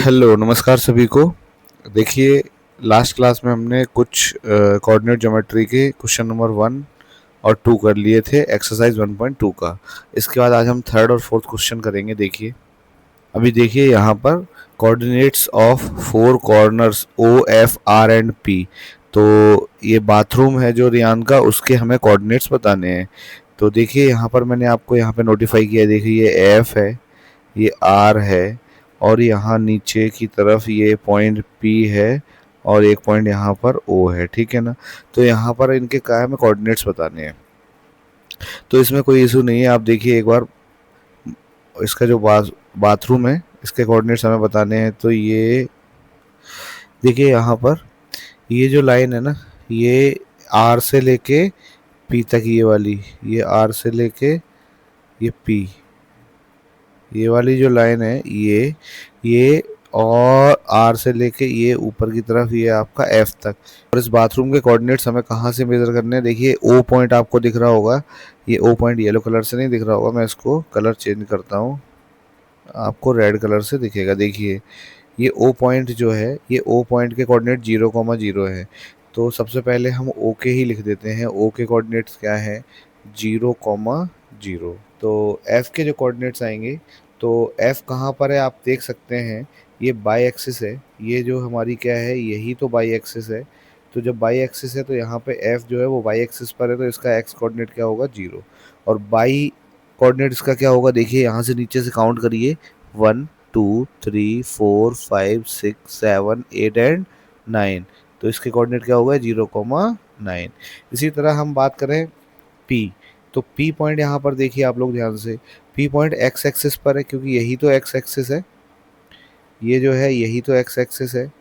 Hello, नमस्कार सभी को। देखिए, लास्ट क्लास में हमने कुछ कोऑर्डिनेट ज्योमेट्री के क्वेश्चन नंबर 1 और 2 कर लिए थे एक्सरसाइज 1.2 का। इसके बाद आज हम थर्ड और फोर्थ क्वेश्चन करेंगे। देखिए, अभी देखिए यहाँ पर coordinates of 4 corners O F R and P. तो ये बाथरूम है जो रियान का, उसके हमें कोऑर्डिनेट्स बताने हैं। तो देखिए यहाँ पर मैंने आपको यहाँ पे नोटिफाई किया है। देखिए ये एफ है, ये आर है, और यहाँ नीचे की तरफ ये पॉइंट पी है, और एक पॉइंट यहाँ पर ओ है। ठीक है ना। तो यहाँ पर इनके क्या है, हमें कोऑर्डिनेट्स बताने हैं। तो इसमें कोई इशू नहीं है। आप देखिए एक बार, इसका जो बाथरूम है, इसके कोऑर्डिनेट्स हमें बताने हैं। तो ये देखिए यहाँ पर ये जो लाइन है ना, ये आर से लेके पी तक, ये वाली, ये आर से लेके ये पी, ये वाली जो लाइन है, ये और आर से लेके ये ऊपर की तरफ, ये आपका एफ तक। और इस बाथरूम के कोऑर्डिनेट्स हमें कहाँ से मेजर करने हैं। देखिए ओ पॉइंट आपको दिख रहा होगा, ये ओ पॉइंट येलो कलर से नहीं दिख रहा होगा, मैं इसको कलर चेंज करता हूँ, आपको रेड कलर से दिखेगा। देखिए ये ओ पॉइंट जो है, ये ओ पॉइंट के कोऑर्डिनेट 0,0 है। तो सबसे पहले हम ओ के ही लिख देते हैं। ओ के कोऑर्डिनेट्स क्या है, 0,0। तो एफ़ के जो कोऑर्डिनेट्स आएंगे, तो एफ़ कहाँ पर है आप देख सकते हैं, ये बाई एक्सिस है। ये जो हमारी क्या है, यही तो बाई एक्सिस है। तो जब बाई एक्सिस है तो यहाँ पे एफ़ जो है वो बाई एक्सिस पर है, तो इसका एक्स कोऑर्डिनेट क्या होगा, 0। और बाई कोऑर्डिनेट इसका क्या होगा, देखिए यहाँ से नीचे से काउंट करिए, 1 2 3 4 5 6 7 8 एंड 9। तो इसके कोऑर्डिनेट क्या होगा, 0,9। इसी तरह हम बात करें पी, तो पी पॉइंट यहाँ पर देखिए आप लोग ध्यान से, पी पॉइंट एक्स एक्सिस पर है, क्योंकि यही तो एक्स एक्सिस है, ये जो है यही तो एक्स एक्सिस है।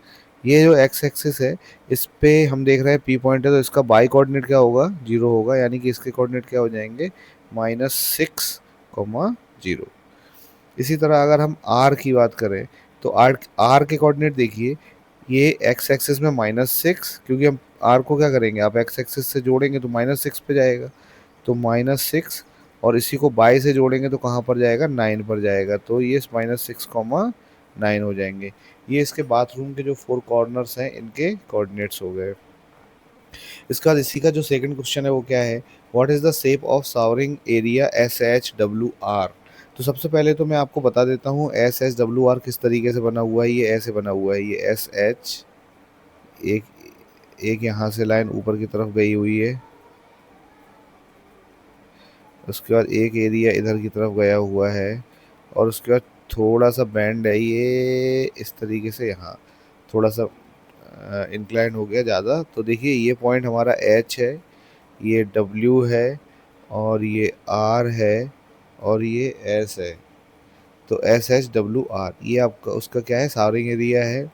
ये जो एक्स एक्सिस है, इस पे हम देख रहे हैं पी पॉइंट है, तो इसका बाई कोऑर्डिनेट क्या होगा, 0 होगा, यानी कि इसके कोऑर्डिनेट क्या हो जाएंगे, -6,0। इसी तरह अगर हम आर की बात करें, तो आर आर के कोऑर्डिनेट देखिए, ये एक्स एक्सिस में -6, क्योंकि हम आर को क्या करेंगे, आप एक्स एक्सिस से जोड़ेंगे तो -6 पे जाएगा, तो -6, और इसी को बाई से जोड़ेंगे तो कहाँ पर जाएगा, 9 पर जाएगा। तो ये -6,9 हो जाएंगे। ये इसके बाथरूम के जो 4 कॉर्नर्स हैं, इनके कोऑर्डिनेट्स हो गए। इसका इसी का जो सेकंड क्वेश्चन है वो क्या है, what is the shape of showering area SHWR। तो सबसे पहले तो मैं आपको बता देता हूँ SHWR किस तरीके से बना हुआ है। ये ऐसे बना हुआ है, ये SH, एक एक यहाँ से लाइन ऊपर की तरफ गई हुई है, उसके बाद एक एरिया इधर की तरफ गया हुआ है, और उसके बाद थोड़ा सा बैंड है ये इस तरीके से, यहाँ थोड़ा सा इंक्लाइन हो गया ज़्यादा। तो देखिए ये पॉइंट हमारा H है, ये W है, और ये R है, और ये S है। तो SHWR ये आपका उसका क्या है, सावरिंग एरिया है,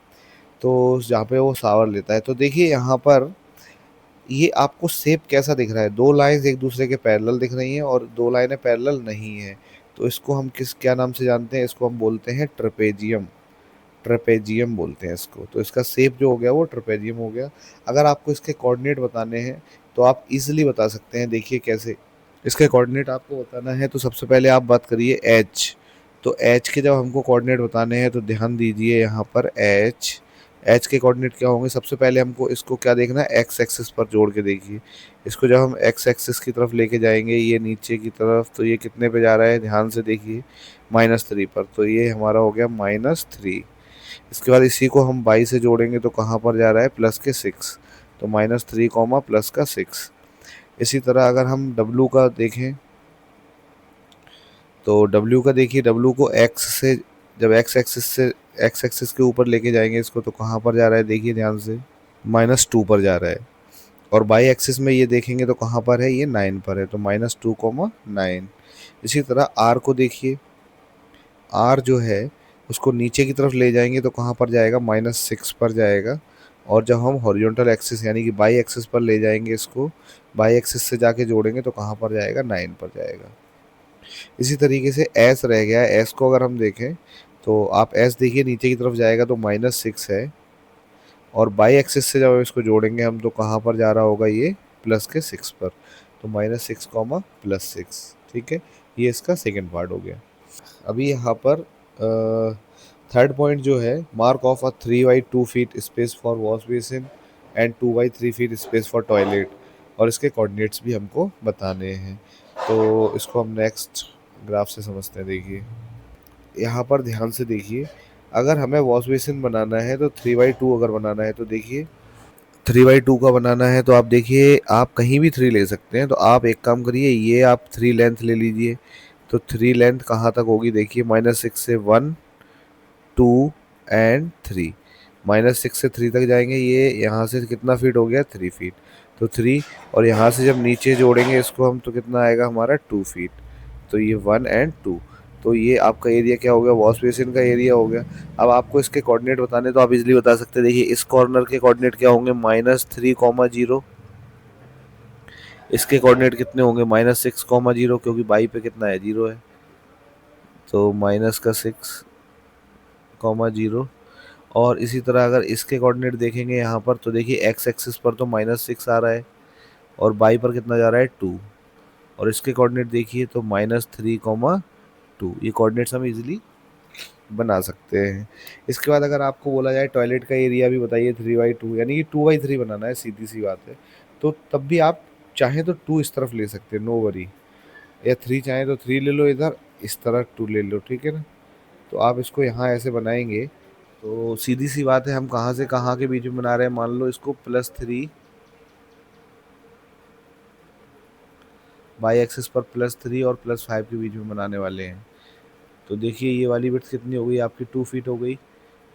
तो जहाँ पे वो सावर लेता है। तो देखिए यहाँ पर ये आपको शेप कैसा दिख रहा है, दो लाइंस एक दूसरे के पैरेलल दिख रही हैं, और दो लाइनें पैरेलल नहीं है। तो इसको हम किस क्या नाम से जानते हैं, इसको हम बोलते हैं ट्रेपेजियम। ट्रेपेजियम बोलते हैं इसको। तो इसका शेप जो हो गया वो ट्रेपेजियम हो गया। अगर आपको इसके कोऑर्डिनेट बताने हैं तो आप इजीली बता सकते हैं। देखिए कैसे, इसके कोऑर्डिनेट आपको बताना है तो सबसे पहले आप बात करिए एच। तो एच के जब हमको कोऑर्डिनेट बताने हैं तो ध्यान दीजिए यहाँ पर एच, एच के कोऑर्डिनेट क्या होंगे, सबसे पहले हमको इसको क्या देखना है, एक्स एक्सिस पर जोड़ के देखिए। इसको जब हम एक्स एक्सिस की तरफ लेके जाएंगे, ये नीचे की तरफ, तो ये कितने पे जा रहा है, ध्यान से देखिए, -3 पर। तो ये हमारा हो गया -3। इसके बाद इसी को हम बाई से जोड़ेंगे तो कहाँ पर जा रहा है, प्लस के 6। तो -3 कॉमा प्लस का 6। इसी तरह अगर हम डब्लू का देखें, तो डब्ल्यू का देखिए, डब्ल्यू को एक्स से, जब एक्स एक्सिस के ऊपर लेके जाएंगे इसको, तो कहाँ पर जा रहा है, देखिए ध्यान से, -2 पर जा रहा है। और बाई एक्सिस में ये देखेंगे तो कहाँ पर है, ये 9 पर है, तो -2,9। इसी तरह आर को देखिए, आर जो है उसको नीचे की तरफ ले जाएंगे तो कहाँ पर जाएगा, -6 पर जाएगा। और जब हम हॉरिजॉन्टल एक्सिस यानी कि बाई एक्सिस पर ले जाएंगे इसको, बाई एक्सिस से जाके जोड़ेंगे तो कहाँ पर जाएगा, 9 पर जाएगा। इसी तरीके से एस रह गया है, एस को अगर हम देखें तो आप एस देखिए, नीचे की तरफ जाएगा तो -6 है, और बाई एक्सिस से जब इसको जोड़ेंगे हम तो कहाँ पर जा रहा होगा, ये प्लस के 6 पर। तो -6 कॉमा +6। ठीक है, ये इसका सेकेंड पार्ट हो गया। अभी यहाँ पर थर्ड पॉइंट जो है, mark of a 3 by 2 feet space for wash basin and 2 by 3 feet space for toilet, और इसके कोऑर्डिनेट्स भी हमको बताने हैं। तो इसको हम नेक्स्ट ग्राफ से समझते हैं। देखिए यहाँ पर ध्यान से देखिए, अगर हमें वॉश बेसिन बनाना है तो 3 by 2 अगर बनाना है तो देखिए 3 by 2 का बनाना है तो आप देखिए आप कहीं भी 3 ले सकते हैं। तो आप एक काम करिए, ये आप 3 लेंथ ले लीजिए। तो 3 लेंथ कहाँ तक होगी, देखिए -6 से 1 2 एंड 3, -6 से 3 तक जाएंगे। ये यहाँ से कितना फीट हो गया, 3 फीट। तो 3, और यहाँ से जब नीचे जोड़ेंगे इसको हम तो कितना आएगा हमारा, 2 फीट। तो ये 1 और 2, तो ये आपका एरिया क्या हो गया, वॉश बेसिन का एरिया हो गया। अब आपको इसके कोऑर्डिनेट बताने तो आप इजीली बता सकते हैं। देखिए इस कॉर्नर के कोऑर्डिनेट क्या होंगे, -3, 0। इसके कोऑर्डिनेट कितने होंगे, -6, 0, क्योंकि बाई पे कितना है, 0 है। तो -6, 0। और इसी तरह अगर इसके कोऑर्डिनेट देखेंगे यहाँ पर तो देखिए एक्स एक्सिस पर तो -6 आ रहा है, और बाई पर कितना जा रहा है, 2। और इसके कोऑर्डिनेट देखिए तो -3, 2। ये कोऑर्डिनेट्स हम इजीली बना सकते हैं। इसके बाद अगर आपको बोला जाए टॉयलेट का एरिया भी बताइए 3 by 2, यानी कि 2 by 3 बनाना है, सीधी सी बात है। तो तब भी आप चाहें तो 2 इस तरफ ले सकते हैं, नो वरी। या 3 चाहें तो 3 ले लो इधर, इस तरह 2 ले लो, ठीक है ना। तो आप इसको यहाँ ऐसे बनाएंगे तो सीधी सी बात है, हम कहाँ से कहाँ के बीच में बना रहे हैं, मान लो इसको +3, बाई एक्सिस पर +3 और +5 के बीच में बनाने वाले हैं। तो देखिए ये वाली विड्थ कितनी हो गई आपकी, 2 फीट हो गई।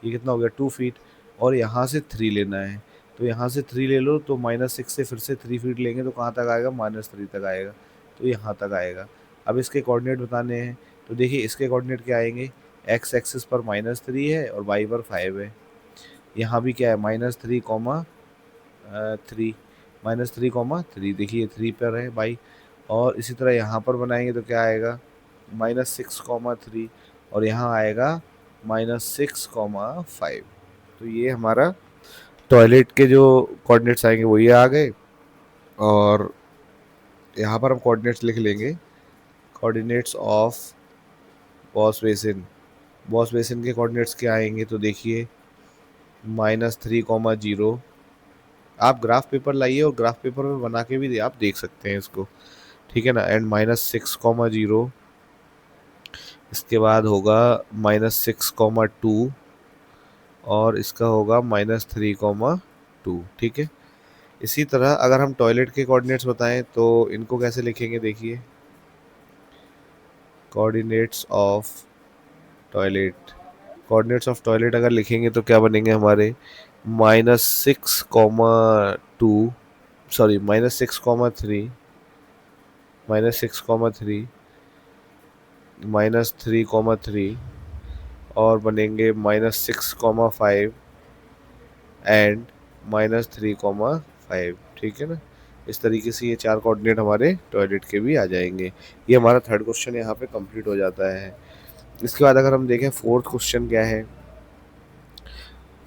ये कितना हो गया, 2 फीट। और यहाँ से 3 लेना है, तो यहाँ से 3 ले लो तो -6 से फिर से 3 फीट लेंगे तो कहाँ तक आएगा, -3 तक आएगा। तो यहाँ तक आएगा। अब इसके कोऑर्डिनेट बताने हैं, तो देखिए इसके कोऑर्डिनेट क्या आएंगे, एक्स एक्सिस पर -3 है और वाई पर 5 है। यहाँ भी क्या है, -3, -3, देखिए 3 पर है बाई। और इसी तरह यहाँ पर बनाएंगे तो क्या आएगा, -6, 3, और यहाँ आएगा -6, 5। तो ये हमारा टॉयलेट के जो कोऑर्डिनेट्स आएंगे वो ये आ गए। और यहाँ पर हम कोऑर्डिनेट्स लिख लेंगे, coordinates of wash basin. Wash basin के कोऑर्डिनेट्स क्या आएंगे, तो देखिए -3, 0। आप ग्राफ पेपर लाइए और ग्राफ पेपर में बना के भी आप देख सकते हैं इसको, ठीक है ना। एंड -6, 0। इसके बाद होगा -6, 2, और इसका होगा -3, 2, ठीक है। इसी तरह अगर हम टॉयलेट के कोऑर्डिनेट्स बताएं तो इनको कैसे लिखेंगे, देखिए coordinates of toilet. Coordinates of toilet अगर लिखेंगे तो क्या बनेंगे हमारे, -6, 2, सॉरी -6, 3, -6, 3, -3, 3, और बनेंगे -6, 5 एंड -3, 5, ठीक है ना। इस तरीके से ये 4 कोऑर्डिनेट हमारे टॉयलेट के भी आ जाएंगे। ये हमारा थर्ड क्वेश्चन यहाँ पे कंप्लीट हो जाता है। इसके बाद अगर हम देखें फोर्थ क्वेश्चन क्या है,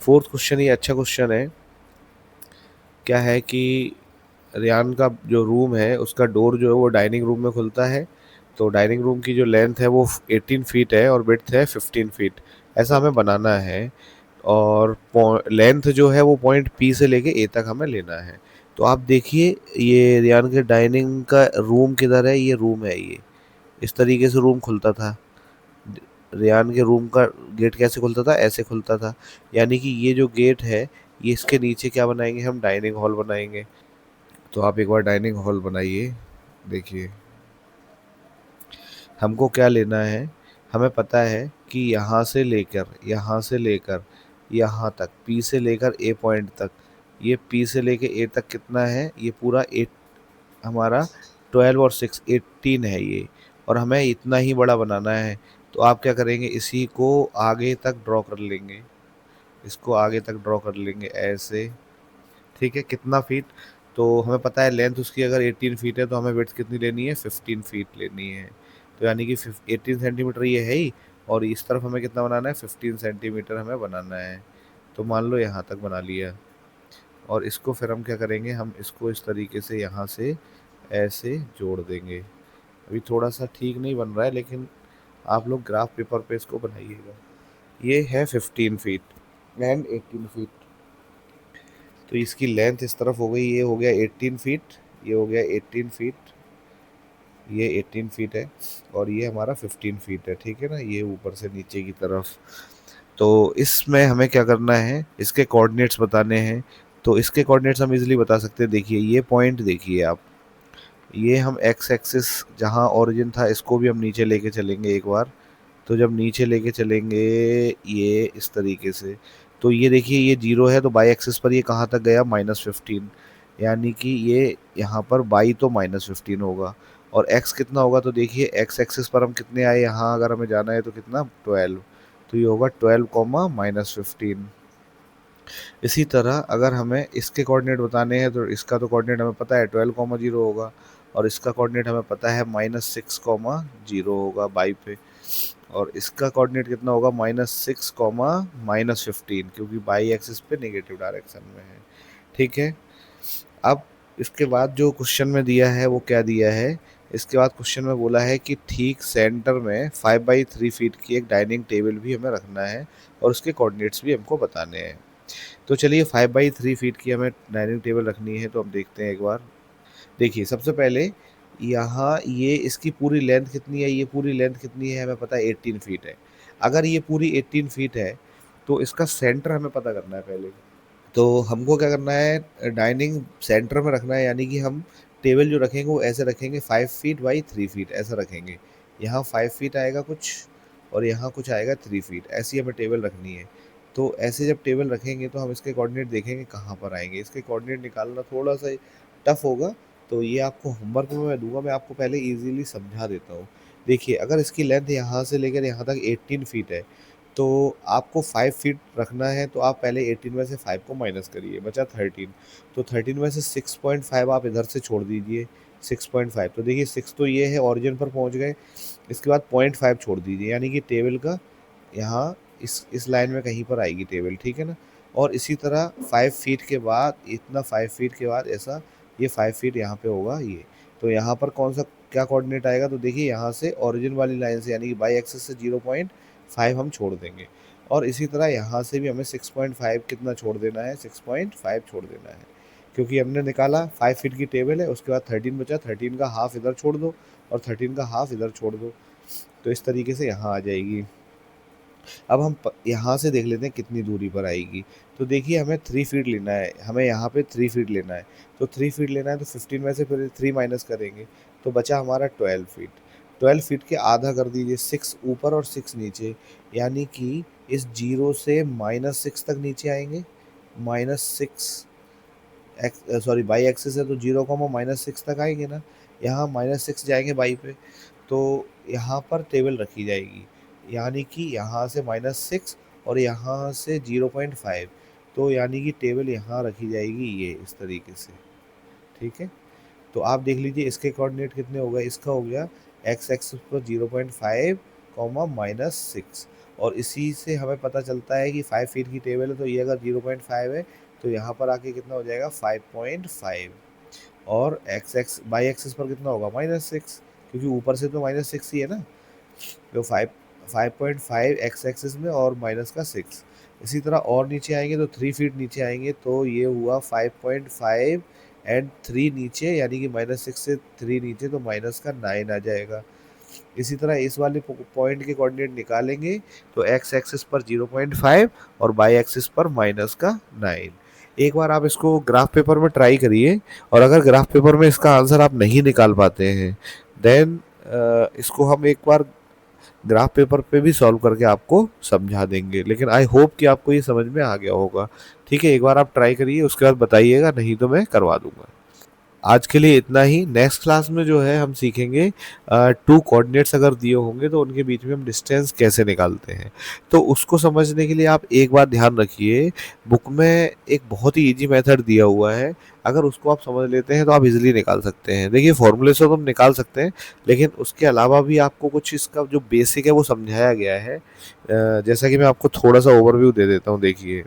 फोर्थ क्वेश्चन ये अच्छा क्वेश्चन है। क्या है कि रियान का जो रूम है उसका डोर जो है वो डाइनिंग रूम में खुलता है। तो डाइनिंग रूम की जो लेंथ है वो 18 फीट है और विड्थ है 15 फीट, ऐसा हमें बनाना है। और लेंथ जो है वो पॉइंट पी से लेके ए तक हमें लेना है। तो आप देखिए ये रियान के डाइनिंग का रूम किधर है, ये रूम है, ये इस तरीके से रूम खुलता था। रियान के रूम का गेट कैसे खुलता था, ऐसे खुलता था। यानी कि ये जो गेट है ये इसके नीचे क्या बनाएंगे, हम डाइनिंग हॉल बनाएंगे। तो आप एक बार डाइनिंग हॉल बनाइए। देखिए हमको क्या लेना है, हमें पता है कि यहाँ से लेकर यहाँ तक, पी से लेकर ए पॉइंट तक, ये पी से लेकर ए तक कितना है, ये पूरा 8 हमारा 12 और 6 18 है ये। और हमें इतना ही बड़ा बनाना है। तो आप क्या करेंगे, इसी को आगे तक ड्रॉ कर लेंगे, इसको आगे तक ड्रॉ कर लेंगे ऐसे, ठीक है। कितना फीट, तो हमें पता है लेंथ उसकी अगर 18 फीट है तो हमें विड्थ कितनी लेनी है, 15 फीट लेनी है। तो यानी कि 18 सेंटीमीटर ये है ही, और इस तरफ हमें कितना बनाना है, 15 सेंटीमीटर हमें बनाना है। तो मान लो यहाँ तक बना लिया। और इसको फिर हम क्या करेंगे, हम इसको इस तरीके से यहाँ से ऐसे जोड़ देंगे। अभी थोड़ा सा ठीक नहीं बन रहा है लेकिन आप लोग ग्राफ पेपर पे इसको बनाइएगा। ये है 15 फीट एंड 18 फीट। तो इसकी लेंथ इस तरफ हो गई, ये हो गया 18 फीट, ये हो गया 18 फीट, ये 18 फीट है, और ये हमारा 15 फीट है, ठीक है ना, ये ऊपर से नीचे की तरफ। तो इसमें हमें क्या करना है, इसके कोऑर्डिनेट्स बताने हैं। तो इसके कोऑर्डिनेट्स हम इजीली बता सकते हैं। देखिए ये पॉइंट देखिए आप, ये हम एक्स एक्सिस जहाँ ओरिजिन था इसको भी हम नीचे लेके चलेंगे एक बार। तो जब नीचे लेके चलेंगे ये इस तरीके से, तो ये देखिए ये जीरो है, तो बाई एक्सिस पर ये कहाँ तक गया, -15, यानी कि ये यहाँ पर बाई तो -15 होगा। और एक्स कितना होगा, तो देखिए एक्स एक्सिस पर हम कितने आए, यहाँ अगर हमें जाना है तो कितना 12, तो ये होगा 12 कॉमा -15। इसी तरह अगर हमें इसके कोऑर्डिनेट बताने हैं तो इसका तो कोऑर्डिनेट हमें पता है 12,0 होगा, और इसका कोऑर्डिनेट हमें पता है -6,0 होगा बाई पे। और इसका कोऑर्डिनेट कितना होगा, -6, -15, क्योंकि बाई एक्सिस पे नेगेटिव डायरेक्शन में है, ठीक है। अब इसके बाद जो क्वेश्चन में दिया है वो क्या दिया है, इसके बाद क्वेश्चन में बोला है कि ठीक सेंटर में 5/3 फीट की एक डाइनिंग टेबल भी हमें रखना है और उसके कोऑर्डिनेट्स भी हमको बताने हैं। तो चलिए 5/3 फीट की हमें डाइनिंग टेबल रखनी है, तो हम देखते हैं एक बार। देखिए सबसे पहले यहाँ ये इसकी पूरी लेंथ कितनी है, ये पूरी लेंथ कितनी है हमें पता है 18 फीट है। अगर ये पूरी 18 फीट है तो इसका सेंटर हमें पता करना है पहले। तो हमको क्या करना है, डाइनिंग सेंटर में रखना है, यानी कि हम टेबल जो रखेंगे वो ऐसे रखेंगे 5 फीट बाई 3 फीट ऐसा रखेंगे। यहाँ 5 फीट आएगा कुछ और यहाँ कुछ आएगा 3 फीट, ऐसी हमें टेबल रखनी है। तो ऐसे जब टेबल रखेंगे तो हम इसके कोऑर्डिनेट देखेंगे कहाँ पर आएंगे, इसके कोऑर्डिनेट निकालना थोड़ा सा टफ होगा। तो ये आपको होमवर्क में मैं दूंगा, मैं आपको पहले इजीली समझा देता हूँ। देखिए अगर इसकी लेंथ यहाँ से लेकर यहाँ तक 18 फीट है, तो आपको 5 फीट रखना है, तो आप पहले 18 में से 5 को माइनस करिए, बचा 13। तो 13 में से 6.5 आप इधर से छोड़ दीजिए, 6.5। तो देखिए 6 तो ये है, ऑरिजिन पर पहुंच गए। इसके बाद 0.5 छोड़ दीजिए, यानी कि टेबल का यहाँ इस लाइन में कहीं पर आएगी टेबल, ठीक है ना। और इसी तरह 5 फीट के बाद इतना, 5 फीट के बाद ऐसा, ये 5 फीट यहाँ पे होगा ये। तो यहाँ पर कौन सा क्या कोऑर्डिनेट आएगा, तो देखिए यहाँ से ओरिजिन वाली लाइन से, यानी कि बाई एक्सिस से 0.5 हम छोड़ देंगे। और इसी तरह यहाँ से भी हमें 6.5 कितना छोड़ देना है, 6.5 छोड़ देना है, क्योंकि हमने निकाला 5 फीट की टेबल है। उसके बाद 13 बचा, 13 का हाफ इधर छोड़ दो और 13 का हाफ इधर छोड़ दो, तो इस तरीके से यहाँ आ जाएगी। अब हम यहाँ से देख लेते हैं कितनी दूरी पर आएगी। तो देखिए हमें 3 फीट लेना है, हमें यहाँ पे 3 फीट लेना है। तो 3 फीट लेना है तो 15 में से फिर 3 माइनस करेंगे, तो बचा हमारा 12 फीट। 12 फीट के आधा कर दीजिए, 6 ऊपर और 6 नीचे, यानी कि इस जीरो से -6 तक नीचे आएंगे। -6 सॉरी बाई एक्सिस है तो 0, -6 तक आएंगे ना, यहाँ -6 जाएंगे बाई पे। तो यहाँ पर टेबल रखी जाएगी, यानी कि यहाँ से -6 और यहाँ से 0.5, तो यानी कि टेबल यहाँ रखी जाएगी ये इस तरीके से, ठीक है। तो आप देख लीजिए इसके कोऑर्डिनेट कितने हो गए, इसका हो गया एक्स एक्सिस पर 0.5 -6। और इसी से हमें पता चलता है कि 5 फीट की टेबल है, तो ये अगर 0.5 है तो यहाँ पर आके कितना हो जाएगा 5.5। और एक्स बाई एक्सिस पर कितना होगा -6, क्योंकि ऊपर से तो -6 ही है ना। तो 5.5 एक्स एक्सिस में और माइनस का 6। इसी तरह और नीचे आएंगे तो 3 फीट नीचे आएंगे, तो ये हुआ 5.5 एंड 3 नीचे, यानी कि -6 से 3 नीचे, तो माइनस का 9 आ जाएगा। इसी तरह इस वाले पॉइंट के कोऑर्डिनेट निकालेंगे तो एक्स एक्सिस पर 0.5 और बाई एक्सिस पर -9। एक बार आप इसको ग्राफ पेपर में ट्राई करिए, और अगर ग्राफ पेपर में इसका आंसर आप नहीं निकाल पाते हैं देन इसको हम एक बार ग्राफ पेपर पे भी सॉल्व करके आपको समझा देंगे। लेकिन आई होप कि आपको ये समझ में आ गया होगा, ठीक है। एक बार आप ट्राई करिए, उसके बाद बताइएगा, नहीं तो मैं करवा दूंगा। आज के लिए इतना ही। नेक्स्ट क्लास में जो है हम सीखेंगे टू कोऑर्डिनेट्स अगर दिए होंगे तो उनके बीच में हम डिस्टेंस कैसे निकालते हैं। तो उसको समझने के लिए आप एक बात ध्यान रखिए, बुक में एक बहुत ही इजी मेथड दिया हुआ है, अगर उसको आप समझ लेते हैं तो आप इजीली निकाल सकते हैं। देखिए फॉर्मूले से तो हम निकाल सकते हैं, लेकिन उसके अलावा भी आपको कुछ इसका जो बेसिक है वो समझाया गया है। जैसा कि मैं आपको थोड़ा सा ओवरव्यू दे देता हूँ। देखिए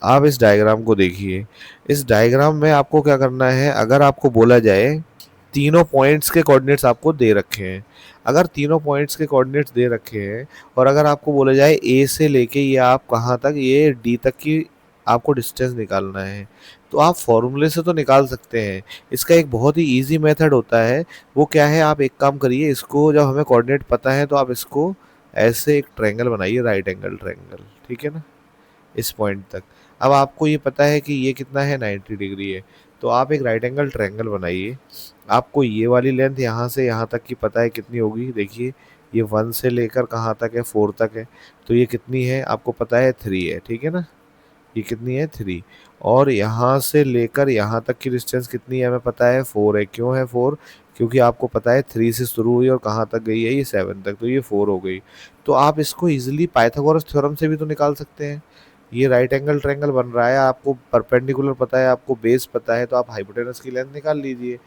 आप इस डायग्राम को देखिए, इस डायग्राम में आपको क्या करना है, अगर आपको बोला जाए तीनों पॉइंट्स के कोऑर्डिनेट्स आपको दे रखे हैं। अगर तीनों पॉइंट्स के कोऑर्डिनेट्स दे रखे हैं और अगर आपको बोला जाए ए से लेके ये आप कहाँ तक, ये डी तक की आपको डिस्टेंस निकालना है, तो आप फॉर्मूले से तो निकाल सकते हैं। इसका एक बहुत ही इजी मेथड होता है। वो क्या है, आप एक काम करिए, इसको जब हमें कोऑर्डिनेट पता है तो आप इसको ऐसे एक ट्रायंगल बनाइए, राइट एंगल ट्रायंगल, ठीक है ना, इस पॉइंट तक। अब आपको ये पता है कि ये कितना है, 90 डिग्री है, तो आप एक राइट एंगल ट्रायंगल बनाइए। आपको ये वाली लेंथ यहाँ से यहाँ तक की पता है कितनी होगी, देखिए ये 1 से लेकर कहाँ तक है, 4 तक है, तो ये कितनी है आपको पता है, 3 है, ठीक है ना, ये कितनी है, 3। और यहाँ से लेकर यहाँ तक की डिस्टेंस कितनी है हमें पता है, 4 है। क्यों है 4, क्योंकि आपको पता है 3 से शुरू हुई और कहाँ तक गई है, ये 7 तक, तो ये 4 हो गई। तो आप इसको इजीली पाइथागोरस थ्योरम से भी तो निकाल सकते हैं। ये राइट एंगल ट्रायंगल बन रहा है, आपको परपेंडिकुलर पता है, आपको बेस पता है, तो आप हाइपोटेनस की लेंथ निकाल लीजिए।